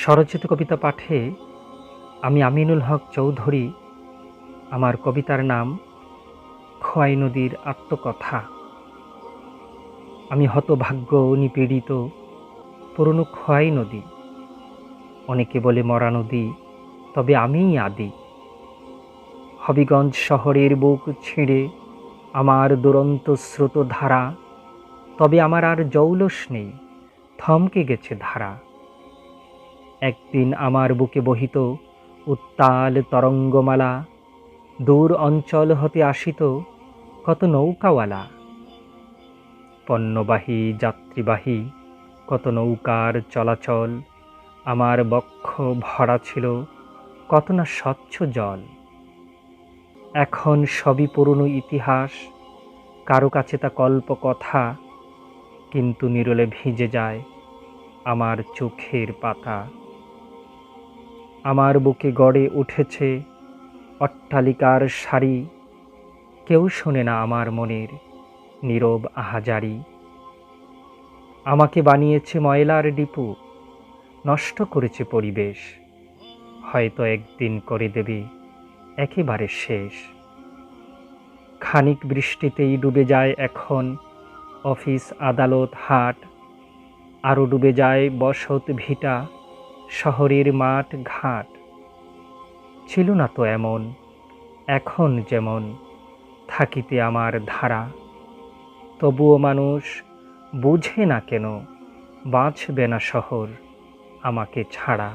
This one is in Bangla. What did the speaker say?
স্বরচিত কবিতা পাঠে আমি আমিনুল হক চৌধুরী। আমার কবিতার নাম খোয়াই নদীর আত্মকথা। আমি হতভাগ্য নিপীড়িত পুরনো খোয়াই নদী। অনেকে বলে মরা নদী, তবে আমিই আদি। হবিগঞ্জ শহরের বুক ছিঁড়ে আমার দুরন্ত স্রোত ধারা, তবে আমার আর জৌলস নেই, থমকে গেছে ধারা। একদিন আমার বুকে বহিত উত্তাল তরঙ্গমালা, দূর অঞ্চল হতে আসিত কত নৌকাওয়ালা। পণ্যবাহী যাত্রীবাহী কত নৌকার চলাচল, আমার বক্ষ ভরা ছিল কত না স্বচ্ছ জল। এখন সবই পুরনো ইতিহাস, কারো কাছে তা কল্পকথা, কিন্তু নিরলে ভিজে যায় আমার চোখের পাতা। আমার বুকে গড়ে উঠেছে অট্টালিকার সারি, কেউ শোনে না আমার মনের নীরব আহাজারি। আমাকে বানিয়েছে ময়লার ডিপু, নষ্ট করেছে পরিবেশ, হয়তো একদিন করে দেবে একেবারে শেষ। খানিক বৃষ্টিতেই ডুবে যায় এখন অফিস আদালত হাট, আরও ডুবে যায় বসত ভিটা শহরের মাঠ ঘাট। ছিল না তো এমন, এখন যেমন থাকিতে আমার ধারা, তবুও মানুষ বুঝে না কেন বাঁচবে না শহর আমাকে ছাড়া।